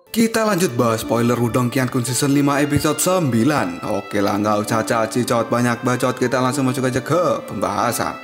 Kita lanjut bahas spoiler Wudong Qiankun season 5 episode 9. Oke lah, nggak usah caci cot banyak bacot, kita langsung masuk aja ke pembahasan.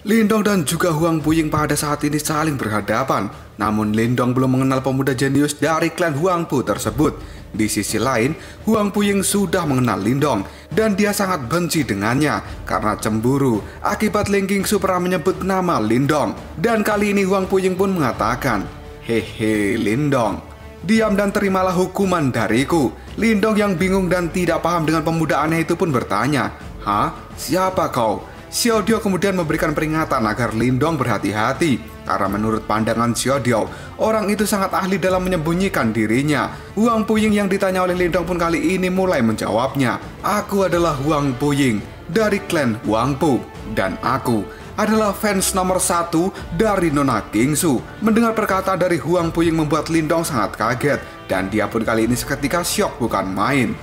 Lindong dan juga Huang Puying pada saat ini saling berhadapan. Namun Lindong belum mengenal pemuda jenius dari klan Huang Pu tersebut. Di sisi lain, Huang Puying sudah mengenal Lindong dan dia sangat benci dengannya karena cemburu akibat Ling Qingsu pernah menyebut nama Lindong. Dan kali ini Huang Puying pun mengatakan, "Hehe Lindong, diam dan terimalah hukuman dariku." Lindong yang bingung dan tidak paham dengan pemuda aneh itu pun bertanya, "Hah? Siapa kau?" Xiaodio kemudian memberikan peringatan agar Lindong berhati-hati karena menurut pandangan Xiaodio, orang itu sangat ahli dalam menyembunyikan dirinya. Huang Puying yang ditanya oleh Lindong pun kali ini mulai menjawabnya, "Aku adalah Huang Puying dari klan Huang Pu dan aku adalah fans nomor 1 dari Nona Qingsu." Mendengar perkataan dari Huang Puying membuat Lindong sangat kaget dan dia pun kali ini seketika syok bukan main.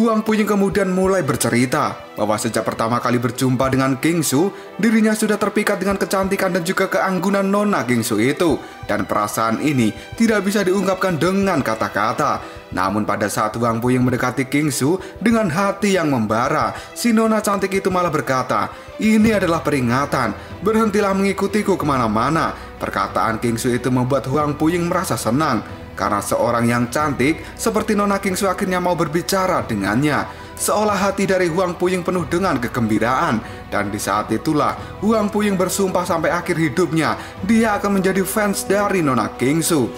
Huang Puying kemudian mulai bercerita bahwa sejak pertama kali berjumpa dengan Qingsu, dirinya sudah terpikat dengan kecantikan dan juga keanggunan Nona Qingsu itu. Dan perasaan ini tidak bisa diungkapkan dengan kata-kata. Namun pada saat Huang Puying mendekati Qingsu dengan hati yang membara, si Nona cantik itu malah berkata, "Ini adalah peringatan, berhentilah mengikutiku kemana-mana." Perkataan Qingsu itu membuat Huang Puying merasa senang karena seorang yang cantik seperti Nona Qingsu akhirnya mau berbicara dengannya. Seolah hati dari Huang Puying penuh dengan kegembiraan. Dan di saat itulah Huang Puying bersumpah sampai akhir hidupnya dia akan menjadi fans dari Nona Qingsu.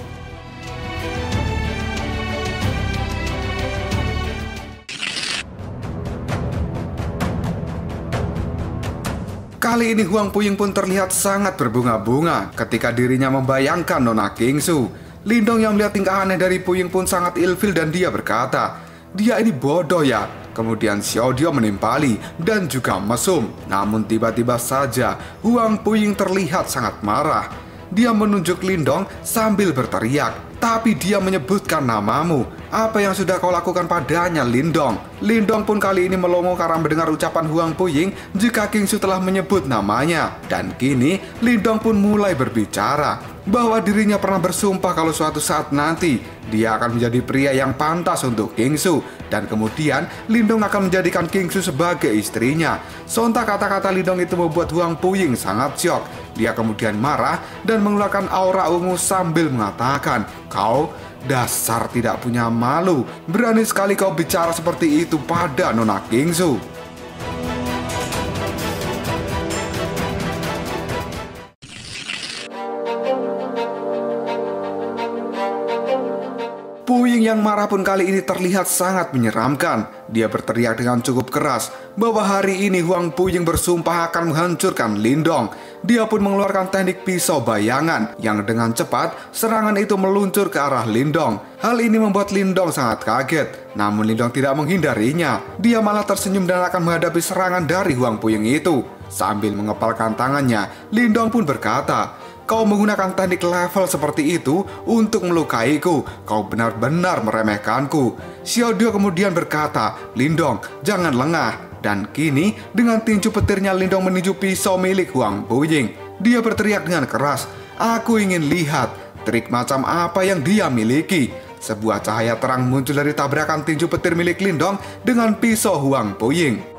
Kali ini Huang Puying pun terlihat sangat berbunga-bunga ketika dirinya membayangkan Nona Qingsu. Lindong yang melihat tingkah aneh dari Puying pun sangat ilfil dan dia berkata, "Dia ini bodoh ya." Kemudian Xiaodio menimpali dan juga mesum. Namun tiba-tiba saja Huang Puying terlihat sangat marah. Dia menunjuk Lindong sambil berteriak, "Tapi dia menyebutkan namamu. Apa yang sudah kau lakukan padanya, Lindong?" Lindong pun kali ini melongo karena mendengar ucapan Huang Puying jika Qingsu telah menyebut namanya. Dan kini Lindong pun mulai berbicara bahwa dirinya pernah bersumpah kalau suatu saat nanti dia akan menjadi pria yang pantas untuk Qingsu. Dan kemudian Lindong akan menjadikan Qingsu sebagai istrinya. Sontak kata-kata Lindong itu membuat Huang Puying sangat syok. Dia kemudian marah dan mengeluarkan aura ungu sambil mengatakan, "Kau dasar tidak punya malu. Berani sekali kau bicara seperti itu pada Nona Qingsu." Puying yang marah pun kali ini terlihat sangat menyeramkan. Dia berteriak dengan cukup keras bahwa hari ini Huang Puying bersumpah akan menghancurkan Lindong. Dia pun mengeluarkan teknik pisau bayangan yang dengan cepat serangan itu meluncur ke arah Lindong. Hal ini membuat Lindong sangat kaget. Namun Lindong tidak menghindarinya. Dia malah tersenyum dan akan menghadapi serangan dari Huang Puying itu. Sambil mengepalkan tangannya, Lindong pun berkata, "Kau menggunakan teknik level seperti itu untuk melukaiku. Kau benar-benar meremehkanku." Xiaodio kemudian berkata, "Lindong, jangan lengah." Dan kini dengan tinju petirnya Lindong menuju pisau milik Huang Puying. Dia berteriak dengan keras, "Aku ingin lihat trik macam apa yang dia miliki." Sebuah cahaya terang muncul dari tabrakan tinju petir milik Lindong dengan pisau Huang Puying.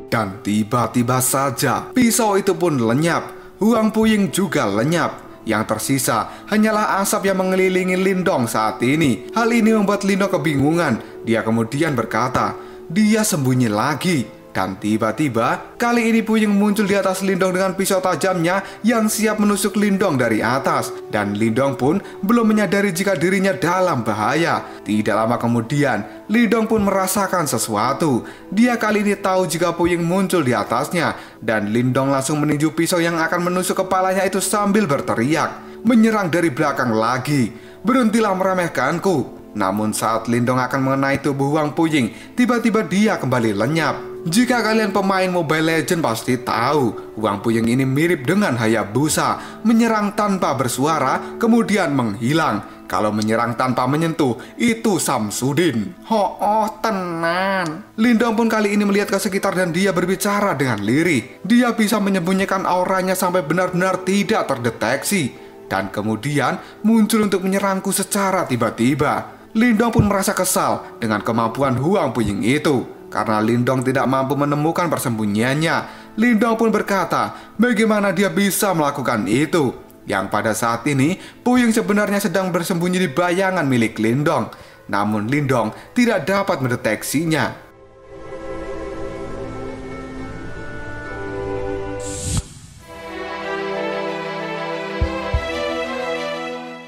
Dan tiba-tiba saja pisau itu pun lenyap. Huang Puying juga lenyap. Yang tersisa hanyalah asap yang mengelilingi Lindong saat ini. Hal ini membuat Lindong kebingungan. Dia kemudian berkata, dia sembunyi lagi. Dan tiba-tiba kali ini Puying muncul di atas Lindong dengan pisau tajamnya yang siap menusuk Lindong dari atas. Dan Lindong pun belum menyadari jika dirinya dalam bahaya. Tidak lama kemudian Lindong pun merasakan sesuatu. Dia kali ini tahu jika Puying muncul di atasnya. Dan Lindong langsung meninju pisau yang akan menusuk kepalanya itu sambil berteriak, menyerang dari belakang lagi. Berhentilah meremehkanku. Namun saat Lindong akan mengenai tubuh Wang Puying, tiba-tiba dia kembali lenyap. Jika kalian pemain Mobile Legends pasti tahu, Wang Puying ini mirip dengan Hayabusa, menyerang tanpa bersuara, kemudian menghilang. Kalau menyerang tanpa menyentuh, itu Samsudin. Oh, tenan. Lindong pun kali ini melihat ke sekitar dan dia berbicara dengan lirih. Dia bisa menyembunyikan auranya sampai benar-benar tidak terdeteksi. Dan kemudian muncul untuk menyerangku secara tiba-tiba. Lindong pun merasa kesal dengan kemampuan Wang Puying itu. Karena Lindong tidak mampu menemukan persembunyiannya, Lindong pun berkata, bagaimana dia bisa melakukan itu? Yang pada saat ini, Puying sebenarnya sedang bersembunyi di bayangan milik Lindong. Namun Lindong tidak dapat mendeteksinya.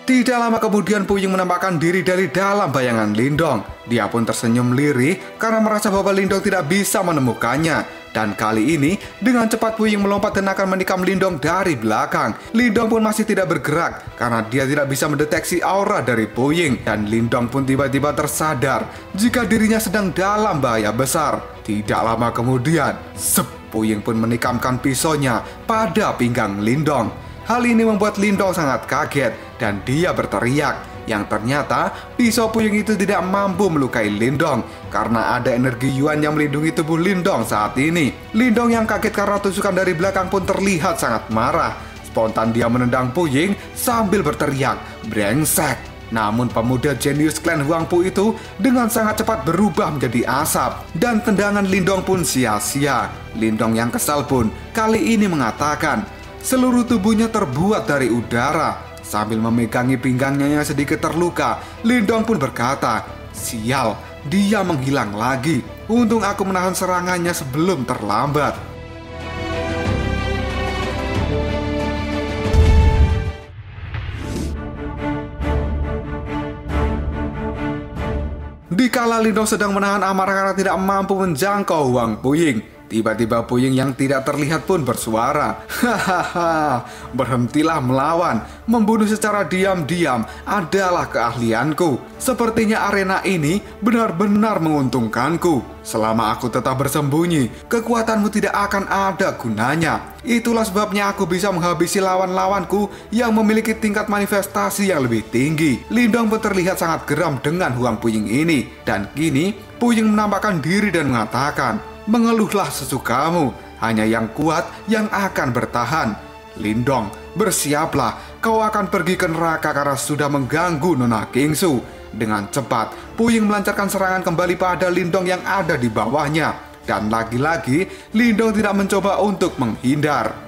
Tidak lama kemudian Puying menampakkan diri dari dalam bayangan Lindong. Dia pun tersenyum lirih karena merasa bahwa Lindong tidak bisa menemukannya. Dan kali ini dengan cepat Puying melompat dan akan menikam Lindong dari belakang. Lindong pun masih tidak bergerak karena dia tidak bisa mendeteksi aura dari Puying. Dan Lindong pun tiba-tiba tersadar jika dirinya sedang dalam bahaya besar. Tidak lama kemudian, Puying pun menikamkan pisaunya pada pinggang Lindong. Hal ini membuat Lindong sangat kaget dan dia berteriak. Yang ternyata pisau Puying itu tidak mampu melukai Lindong karena ada energi Yuan yang melindungi tubuh Lindong saat ini. Lindong yang kaget karena tusukan dari belakang pun terlihat sangat marah. Spontan dia menendang Puying sambil berteriak, brengsek. Namun pemuda jenius klan Huangpu itu dengan sangat cepat berubah menjadi asap. Dan tendangan Lindong pun sia-sia. Lindong yang kesal pun kali ini mengatakan, seluruh tubuhnya terbuat dari udara. Sambil memegangi pinggangnya yang sedikit terluka, Lindong pun berkata, sial, dia menghilang lagi. Untung aku menahan serangannya sebelum terlambat. Dikala Lindong sedang menahan amarah karena tidak mampu menjangkau Wang Puying, tiba-tiba Puying yang tidak terlihat pun bersuara. Hahaha, berhentilah melawan. Membunuh secara diam-diam adalah keahlianku. Sepertinya arena ini benar-benar menguntungkanku. Selama aku tetap bersembunyi, kekuatanmu tidak akan ada gunanya. Itulah sebabnya aku bisa menghabisi lawan-lawanku yang memiliki tingkat manifestasi yang lebih tinggi. Lindong pun terlihat sangat geram dengan Wang Puying ini. Dan kini Puying menampakkan diri dan mengatakan, mengeluhlah sesukamu, hanya yang kuat yang akan bertahan. Lindong, bersiaplah, kau akan pergi ke neraka karena sudah mengganggu Nona Kingsu. Dengan cepat, Puying melancarkan serangan kembali pada Lindong yang ada di bawahnya. Dan lagi-lagi, Lindong tidak mencoba untuk menghindar.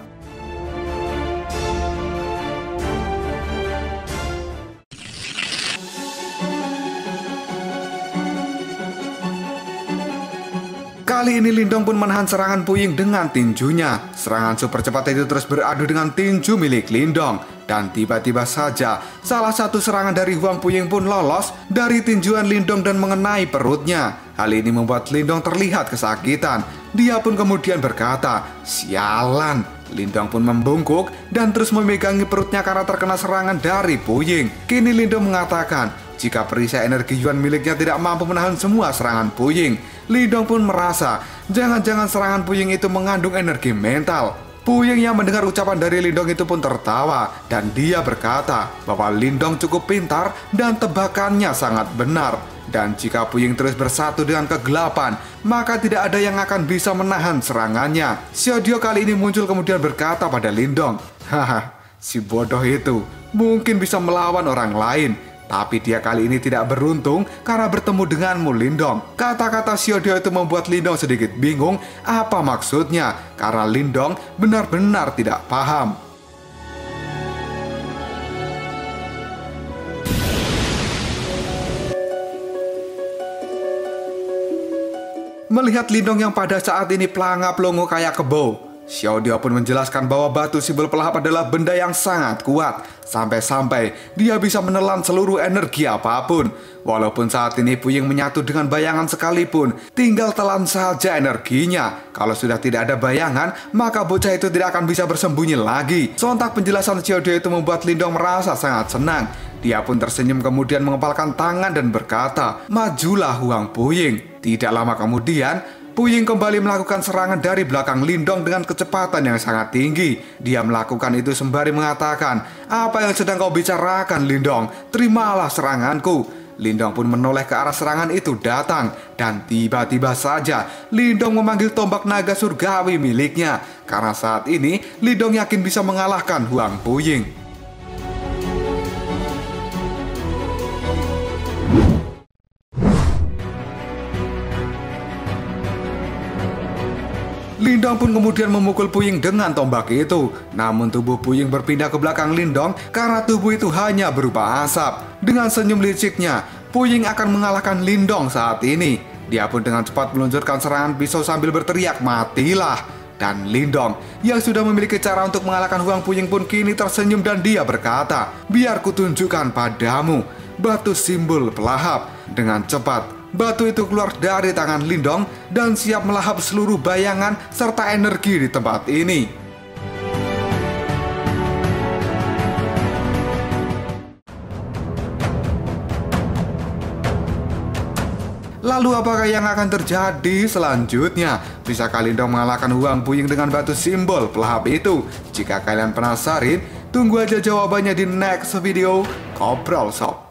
Kali ini Lindong pun menahan serangan Puying dengan tinjunya. Serangan super cepat itu terus beradu dengan tinju milik Lindong. Dan tiba-tiba saja, salah satu serangan dari Wang Puying pun lolos dari tinjuan Lindong dan mengenai perutnya. Hal ini membuat Lindong terlihat kesakitan. Dia pun kemudian berkata, sialan. Lindong pun membungkuk dan terus memegangi perutnya karena terkena serangan dari Puying. Kini Lindong mengatakan, jika perisai energi Yuan miliknya tidak mampu menahan semua serangan Puying, Lindong pun merasa jangan-jangan serangan Puying itu mengandung energi mental. Puying yang mendengar ucapan dari Lindong itu pun tertawa dan dia berkata bahwa Lindong cukup pintar dan tebakannya sangat benar. Dan jika Puying terus bersatu dengan kegelapan, maka tidak ada yang akan bisa menahan serangannya. Xiaodio kali ini muncul kemudian berkata pada Lindong, haha, si bodoh itu mungkin bisa melawan orang lain. Tapi dia kali ini tidak beruntung karena bertemu denganmu, Lindong. Kata-kata Xiaodio itu membuat Lindong sedikit bingung apa maksudnya, karena Lindong benar-benar tidak paham. Melihat Lindong yang pada saat ini pelangap longo kayak kebo, Xiaodio pun menjelaskan bahwa batu simbol pelahap adalah benda yang sangat kuat, sampai-sampai dia bisa menelan seluruh energi apapun. Walaupun saat ini Puying menyatu dengan bayangan sekalipun, tinggal telan saja energinya. Kalau sudah tidak ada bayangan, maka bocah itu tidak akan bisa bersembunyi lagi. Sontak penjelasan Xiaodio itu membuat Lindong merasa sangat senang. Dia pun tersenyum kemudian mengepalkan tangan dan berkata, "Majulah Huang Puying." Tidak lama kemudian, Puying kembali melakukan serangan dari belakang Lindong dengan kecepatan yang sangat tinggi. Dia melakukan itu sembari mengatakan, "Apa yang sedang kau bicarakan, Lindong? Terimalah seranganku." Lindong pun menoleh ke arah serangan itu datang. Dan tiba-tiba saja Lindong memanggil tombak naga surgawi miliknya. Karena saat ini Lindong yakin bisa mengalahkan Huang Puying. Lindong pun kemudian memukul Puying dengan tombak itu. Namun tubuh Puying berpindah ke belakang Lindong karena tubuh itu hanya berupa asap. Dengan senyum liciknya, Puying akan mengalahkan Lindong saat ini. Dia pun dengan cepat meluncurkan serangan pisau sambil berteriak, "Matilah!" Dan Lindong yang sudah memiliki cara untuk mengalahkan Huang Puying pun kini tersenyum dan dia berkata, "Biar kutunjukkan padamu batu simbol pelahap." Dengan cepat batu itu keluar dari tangan Lindong dan siap melahap seluruh bayangan serta energi di tempat ini. Lalu apakah yang akan terjadi selanjutnya? Bisakah Lindong mengalahkan Huang Puying dengan batu simbol pelahap itu? Jika kalian penasaran, tunggu aja jawabannya di next video Ngobrol Sob.